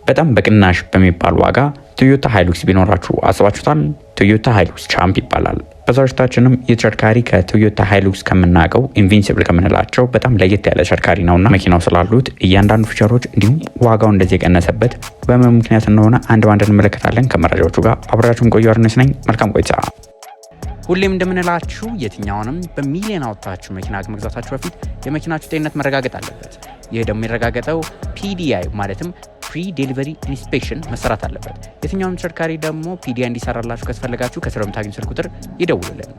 በጣም በቅናሽ በሚባል ዋጋ ቶዮታ ሃይሉክስ ቢኖራችሁ አስባችሁታል? ቶዮታ ሃይሉክስ ቻምፕ ይባላል። በዛሬታችንም የተሽከርካሪ ከቶዮታ ሃይሉክስ ከምናውቀው ኢንቪንሲብል ከምንላቸው በጣም ለየት ያለ ተሽከርካሪ ነውና መኪናው ስላሉት እያንዳንዱ ፊቸሮች እንዲሁም ዋጋው እንደዚህ የቀነሰበት በምን ምክንያት እንደሆነ አንድ ባንድ እንመለከታለን። ከመረጃዎቹ ጋር አብራችሁን ቆዩ። አርነስ ነኝ። መልካም ቆይታ። ሁሌም እንደምንላችሁ የትኛውንም በሚሊዮን አውጥታችሁ መኪና ከመግዛታችሁ በፊት የመኪናችሁ ጤንነት መረጋገጥ አለበት። ይህ ደግሞ የሚረጋገጠው ፒዲአይ ማለትም ፕሪ ዴሊቨሪ ኢንስፔክሽን መሰራት አለበት። የትኛውም ተሽከርካሪ ደግሞ ፒዲአይ እንዲሰራላችሁ ከተፈለጋችሁ ከስር በምታገኙ ስልክ ቁጥር ይደውሉልን።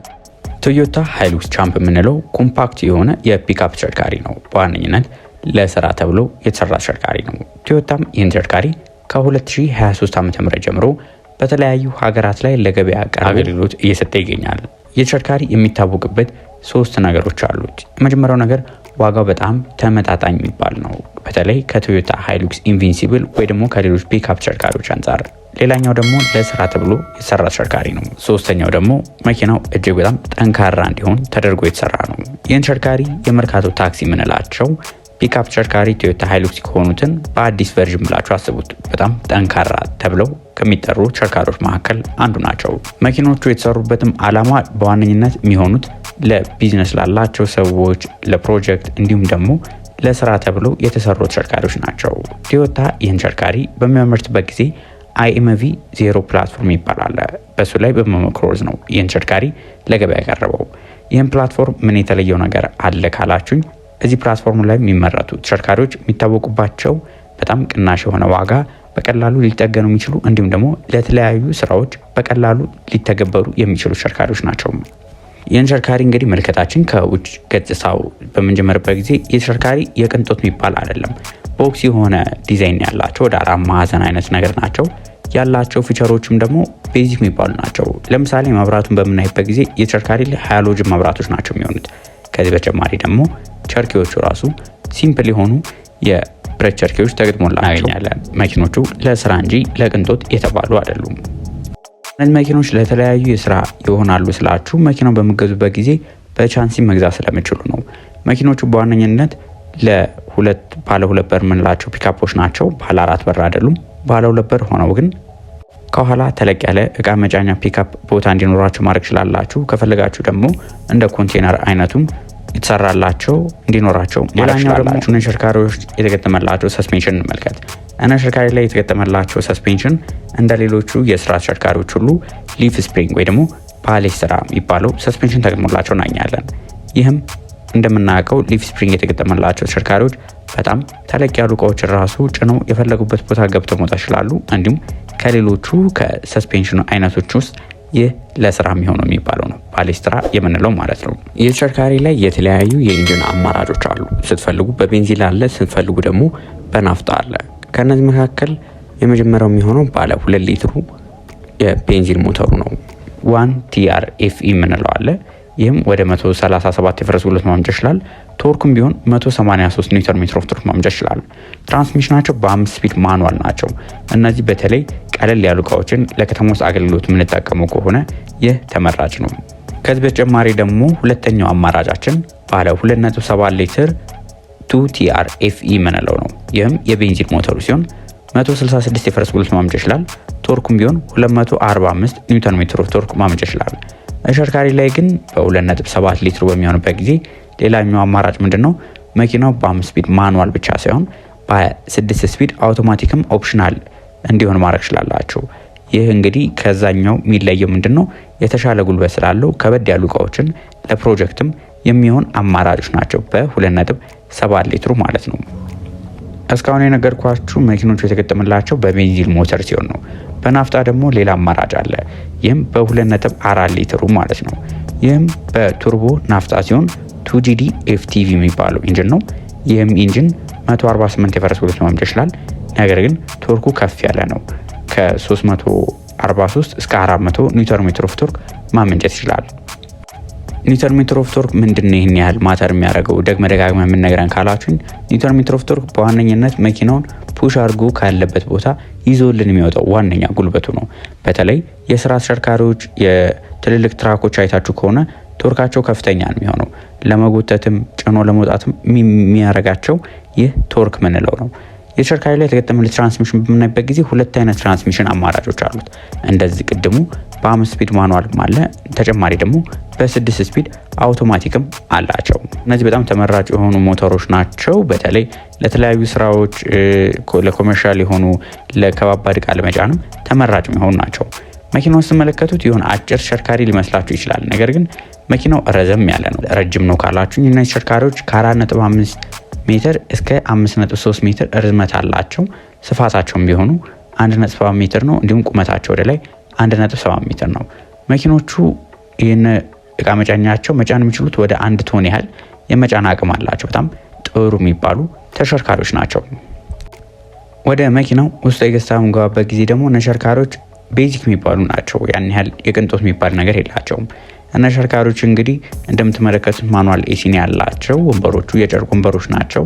ቶዮታ ሃይሉክስ ቻምፕ የምንለው ኮምፓክት የሆነ የፒክአፕ ተሽከርካሪ ነው። በዋነኝነት ለስራ ተብሎ የተሰራ ተሽከርካሪ ነው። ቶዮታም ይህን ተሽከርካሪ ከ2023 ዓ.ም ጀምሮ በተለያዩ ሀገራት ላይ ለገበያ አገልግሎት እየሰጠ ይገኛል። የተሽከርካሪ የሚታወቅበት 3 ነገሮች አሉት። የመጀመሪያው ነገር ዋጋው በጣም ተመጣጣኝ የሚባል ነው፣ በተለይ ከቶዮታ ሃይሉክስ ኢንቪንሲብል ወይ ደግሞ ከሌሎች ፒክአፕ ተሽከርካሪዎች አንጻር። ሌላኛው ደግሞ ለስራ ተብሎ የተሰራ ተሽከርካሪ ነው። ሶስተኛው ደግሞ መኪናው እጅግ በጣም ጠንካራ እንዲሆን ተደርጎ የተሰራ ነው። ይህን ተሽከርካሪ የመርካቶ ታክሲ የምንላቸው ፒክአፕ ተሽከርካሪ ቶዮታ ሃይሉክስ ከሆኑትን በአዲስ ቨርዥን ብላችሁ አስቡት። በጣም ጠንካራ ተብለው ከሚጠሩ ተሽከርካሪዎች መካከል አንዱ ናቸው። መኪኖቹ የተሰሩበትም ዓላማ በዋነኝነት የሚሆኑት ለቢዝነስ ላላቸው ሰዎች፣ ለፕሮጀክት እንዲሁም ደግሞ ለስራ ተብለው የተሰሩ ተሽከርካሪዎች ናቸው። ቶዮታ ይህን ተሽከርካሪ በሚያመርትበት ጊዜ አይኤምቪ 0 ፕላትፎርም ይባላል። በሱ ላይ በመሞክሮዝ ነው ይህን ተሽከርካሪ ለገበያ ያቀረበው። ይህን ፕላትፎርም ምን የተለየው ነገር አለ ካላችሁኝ፣ እዚህ ፕላትፎርም ላይ የሚመረቱ ተሽከርካሪዎች የሚታወቁባቸው በጣም ቅናሽ የሆነ ዋጋ፣ በቀላሉ ሊጠገኑ የሚችሉ እንዲሁም ደግሞ ለተለያዩ ስራዎች በቀላሉ ሊተገበሩ የሚችሉ ተሽከርካሪዎች ናቸው። ይህን ተሽከርካሪ እንግዲህ መልከታችን ከውጭ ገጽታው በምንጀምርበት ጊዜ የተሽከርካሪ የቅንጦት የሚባል አይደለም። ቦክስ የሆነ ዲዛይን ያላቸው ወደ 4 ማዕዘን አይነት ነገር ናቸው ያላቸው። ፊቸሮችም ደግሞ ቤዚክ የሚባሉ ናቸው። ለምሳሌ መብራቱን በምናይበት ጊዜ የተሽከርካሪ ላይ ሃሎጅን መብራቶች ናቸው የሚሆኑት። ከዚህ በተጨማሪ ደግሞ ቸርኪዎቹ ራሱ ሲምፕል የሆኑ የብረት ቸርኪዎች ተገጥሞላቸው ያለን። መኪኖቹ ለስራ እንጂ ለቅንጦት የተባሉ አይደሉም። እነዚህ መኪኖች ለተለያዩ የስራ ይሆናሉ ስላችሁ መኪናው በሚገዙበት ጊዜ በቻንሲ መግዛት ስለሚችሉ ነው። መኪኖቹ በዋነኝነት ባለ 2 በር የምንላቸው ፒክአፖች ናቸው። ባለ 4 በር አይደሉም። ባለ 2 በር ሆነው ግን ከኋላ ተለቅ ያለ እቃ መጫኛ ፒክአፕ ቦታ እንዲኖራቸው ማድረግ ይችላላችሁ። ከፈለጋችሁ ደግሞ እንደ ኮንቴነር አይነቱም የተሰራላቸው እንዲኖራቸው። ሌላኛው ደግሞ ተሽከርካሪዎች የተገጠመላቸው ሰስፔንሽን እንመልከት። ተሽከርካሪ ላይ የተገጠመላቸው ሰስፔንሽን እንደ ሌሎቹ የስራ ተሽከርካሪዎች ሁሉ ሊፍ ስፕሪንግ ወይ ደግሞ ፓሌስትራ የሚባለው ሰስፔንሽን ተገጥሞላቸው እናኛለን። ይህም እንደምናውቀው ሊፍ ስፕሪንግ የተገጠመላቸው ተሽከርካሪዎች በጣም ተለቅ ያሉ እቃዎችን ራሱ ጭነው የፈለጉበት ቦታ ገብተው መውጣት ይችላሉ። እንዲሁም ከሌሎቹ ከሰስፔንሽኑ አይነቶች ውስጥ ይህ ለስራ የሚሆነው የሚባለው ነው፣ ፓሌስትራ የምንለው ማለት ነው። ይህ ተሽከርካሪ ላይ የተለያዩ የኢንጂን አማራጮች አሉ። ስትፈልጉ በቤንዚን አለ፣ ስትፈልጉ ደግሞ በናፍጣ አለ። ከነዚህ መካከል የመጀመሪያው የሚሆነው ባለ 2 ሊትሩ የቤንዚን ሞተሩ ነው። 1 TRFE የምንለው አለ። ይህም ወደ 137 የፈረስ ጉልበት ማመንጨት ይችላል። ቶርኩም ቢሆን 183 ኒውተን ሜትር ኦፍ ቶርክ ማመንጨት ይችላል። ትራንስሚሽናቸው በ5 ስፒድ ማኑዋል ናቸው። እነዚህ በተለይ ቀለል ያሉ እቃዎችን ለከተማ ውስጥ አገልግሎት የምንጠቀመው ከሆነ ይህ ተመራጭ ነው። ከዚህ በተጨማሪ ደግሞ ሁለተኛው አማራጫችን ባለ 2.7 ሊትር 2 TRFE የምንለው ነው። ይህም የቤንዚን ሞተሩ ሲሆን 166 የፈረስ ጉልበት ማመንጨት ይችላል። ቶርኩም ቢሆን 245 ኒውተን ሜትር ኦፍ ቶርክ ማመንጨት ይችላል። ተሽከርካሪ ላይ ግን በ2.7 ሊትር በሚሆንበት ጊዜ ሌላኛው አማራጭ ምንድነው? መኪናው በ5 ስፒድ ማኑዋል ብቻ ሳይሆን በ6 ስፒድ አውቶማቲክም ኦፕሽናል እንዲሆን ማድረግ ይችላላችሁ። ይህ እንግዲህ ከዛኛው የሚለየው ምንድነው? የተሻለ ጉልበት ስላለው ከበድ ያሉ እቃዎችን ለፕሮጀክትም የሚሆን አማራጮች ናቸው በ2.7 ሊትሩ ማለት ነው። እስካሁን የነገርኳችሁ መኪኖቹ የተገጠመላቸው በቤንዚን ሞተር ሲሆን ነው። በናፍጣ ደግሞ ሌላ አማራጭ አለ። ይህም በ2.4 ሊትሩ ማለት ነው። ይህም በቱርቦ ናፍጣ ሲሆን 2GD FTV የሚባለው ኢንጂን ነው። ይህም ኢንጂን 148 የፈረስ ጉልበት ማመንጨት ይችላል። ነገር ግን ቶርኩ ከፍ ያለ ነው። ከ343 እስከ 400 ኒውተን ሜትር ኦፍ ቶርክ ማመንጨት ይችላል። ኒውተን ሜትር ኦፍ ቶርክ ምንድነው ይህን ያህል ማተር የሚያደርገው ደጋግመ የምንነግረን ካላችሁኝ፣ ኒውተን ሜትር ኦፍ ቶርክ በዋነኝነት መኪናውን ፑሽ አድርጎ ካለበት ቦታ ይዞልን የሚወጣው ዋነኛ ጉልበቱ ነው። በተለይ የስራ ተሽከርካሪዎች፣ የትልልቅ ትራኮች አይታችሁ ከሆነ ቶርካቸው ከፍተኛ ነው የሚሆነው። ለመጎተትም ጭኖ ለመውጣትም የሚያረጋቸው ይህ ቶርክ ምንለው ነው። የተሽከርካሪ ላይ የተገጠመለት ትራንስሚሽን በምናይበት ጊዜ ሁለት አይነት ትራንስሚሽን አማራጮች አሉት። እንደዚህ ቅድሙ በ5 ስፒድ ማኑዋልም አለ፣ ተጨማሪ ደግሞ በ6 ስፒድ አውቶማቲክም አላቸው። እነዚህ በጣም ተመራጭ የሆኑ ሞተሮች ናቸው። በተለይ ለተለያዩ ስራዎች፣ ለኮመርሻል የሆኑ ለከባባድ ዕቃ ለመጫንም ተመራጭ የሆኑ ናቸው። መኪናውን ስትመለከቱት የሆነ አጭር ተሽከርካሪ ሊመስላችሁ ይችላል። ነገር ግን መኪናው ረዘም ያለ ነው። ረጅም ነው ካላችሁ እነዚህ ተሽከርካሪዎች ከ4.5 ሜትር እስከ 5.3 ሜትር ርዝመት አላቸው። ስፋታቸውም ቢሆኑ 1.7 ሜትር ነው። እንዲሁም ቁመታቸው ወደ ላይ 1.7 ሜትር ነው። መኪኖቹ ይህን እቃ መጫኛቸው መጫን የሚችሉት ወደ 1 ቶን ያህል የመጫን አቅም አላቸው። በጣም ጥሩ የሚባሉ ተሽከርካሪዎች ናቸው። ወደ መኪናው ውስጥ የገዝታ የምንገባበት ጊዜ ደግሞ ተሽከርካሪዎች ቤዚክ የሚባሉ ናቸው። ያን ያህል የቅንጦት የሚባል ነገር የላቸውም። ተሽከርካሪዎች እንግዲህ እንደምትመለከቱት ማኑዋል ኤሲን ያላቸው ወንበሮቹ የጨርቅ ወንበሮች ናቸው።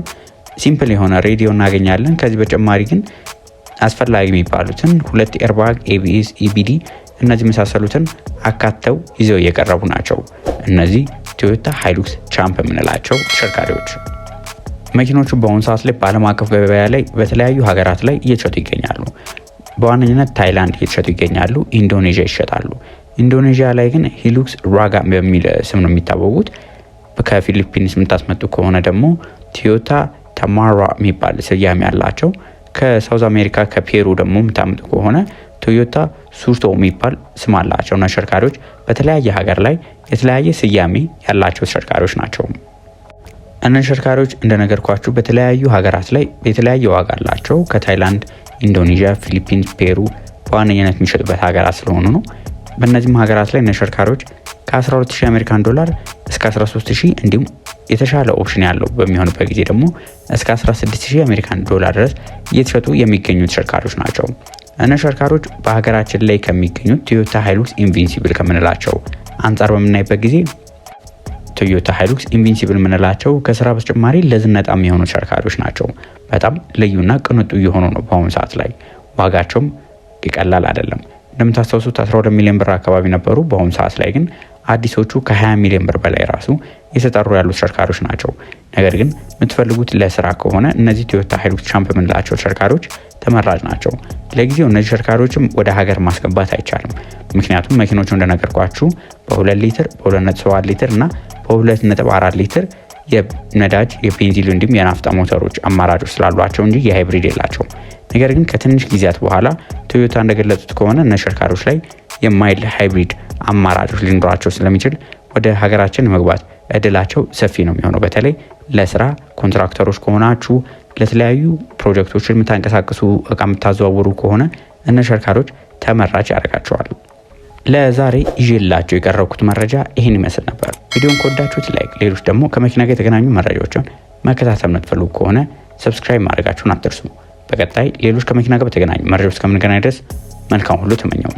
ሲምፕል የሆነ ሬዲዮ እናገኛለን። ከዚህ በተጨማሪ ግን አስፈላጊ የሚባሉትን 2 ኤርባግ፣ ኤቢኤስ፣ ኢቢዲ እነዚህ መሳሰሉትን አካተው ይዘው እየቀረቡ ናቸው። እነዚህ ቶዮታ ሃይሉክስ ቻምፕ የምንላቸው ተሽከርካሪዎች መኪኖቹ በአሁኑ ሰዓት ላይ በዓለም አቀፍ ገበያ ላይ በተለያዩ ሀገራት ላይ እየተሸጡ ይገኛሉ። በዋነኝነት ታይላንድ እየተሸጡ ይገኛሉ። ኢንዶኔዥያ ይሸጣሉ። ኢንዶኔዥያ ላይ ግን ሂሉክስ ራጋ በሚል ስም ነው የሚታወቁት። ከፊሊፒንስ የምታስመጡ ከሆነ ደግሞ ቶዮታ ተማራ የሚባል ስያሜ ያላቸው፣ ከሳውዝ አሜሪካ ከፔሩ ደግሞ የምታመጡ ከሆነ ቶዮታ ሱርቶ የሚባል ስም አላቸው። እና ተሽከርካሪዎች በተለያየ ሀገር ላይ የተለያየ ስያሜ ያላቸው ተሽከርካሪዎች ናቸው። እነዚህ ተሽከርካሪዎች እንደነገርኳችሁ በተለያዩ ሀገራት ላይ የተለያየ ዋጋ አላቸው። ከታይላንድ፣ ኢንዶኔዥያ፣ ፊሊፒንስ፣ ፔሩ በዋነኝነት የሚሸጡበት ሀገራት ስለሆኑ ነው። በእነዚህም ሀገራት ላይ ተሽከርካሪዎች ከ12000 አሜሪካን ዶላር እስከ 13000 እንዲሁም የተሻለ ኦፕሽን ያለው በሚሆንበት ጊዜ ደግሞ እስከ 16000 አሜሪካን ዶላር ድረስ እየተሸጡ የሚገኙ ተሽከርካሪዎች ናቸው። እነዚህ ተሽከርካሪዎች በሀገራችን ላይ ከሚገኙት ቶዮታ ሃይሉክስ ኢንቪንሲብል ከምንላቸው አንጻር በምናይበት ጊዜ ቶዮታ ሃይሉክስ ኢንቪንሲብል የምንላቸው ከስራ በተጨማሪ ለዝነጣ የሚሆኑ ተሽከርካሪዎች ናቸው። በጣም ልዩና ቅንጡ የሆኑ ነው። በአሁኑ ሰዓት ላይ ዋጋቸውም ይቀላል አይደለም። እንደምታስታውሱት 12 ሚሊዮን ብር አካባቢ ነበሩ። በአሁኑ ሰዓት ላይ ግን አዲሶቹ ከ20 ሚሊዮን ብር በላይ ራሱ የተጠሩ ያሉ ተሽከርካሪዎች ናቸው። ነገር ግን የምትፈልጉት ለስራ ከሆነ እነዚህ ቶዮታ ሃይሉክስ ቻምፕ የምንላቸው ተሽከርካሪዎች ተመራጭ ናቸው። ለጊዜው እነዚህ ተሽከርካሪዎችም ወደ ሀገር ማስገባት አይቻልም። ምክንያቱም መኪኖቹ እንደነገርኳችሁ በ2 ሊትር፣ በ2.7 ሊትር እና በ2.4 ሊትር የነዳጅ የቤንዚን እንዲሁም የናፍጣ ሞተሮች አማራጮች ስላሏቸው እንጂ የሃይብሪድ የላቸውም። ነገር ግን ከትንሽ ጊዜያት በኋላ ቶዮታ እንደገለጹት ከሆነ ተሽከርካሪዎች ላይ የማይል ሃይብሪድ አማራጮች ሊኖራቸው ስለሚችል ወደ ሀገራችን መግባት እድላቸው ሰፊ ነው የሚሆነው። በተለይ ለስራ ኮንትራክተሮች ከሆናችሁ፣ ለተለያዩ ፕሮጀክቶች የምታንቀሳቅሱ እቃ የምታዘዋውሩ ከሆነ ተሽከርካሪዎች ተመራጭ ያደርጋቸዋል። ለዛሬ ይዤላችሁ የቀረብኩት መረጃ ይህን ይመስል ነበር። ቪዲዮን ከወዳችሁት ላይክ፣ ሌሎች ደግሞ ከመኪና ጋር የተገናኙ መረጃዎችን መከታተል የምትፈልጉ ከሆነ ሰብስክራይብ ማድረጋችሁን አትርሱ። በቀጣይ ሌሎች ከመኪና ጋር በተገናኙ መረጃዎች እስከምንገናኝ ድረስ መልካም ሁሉ ተመኘው።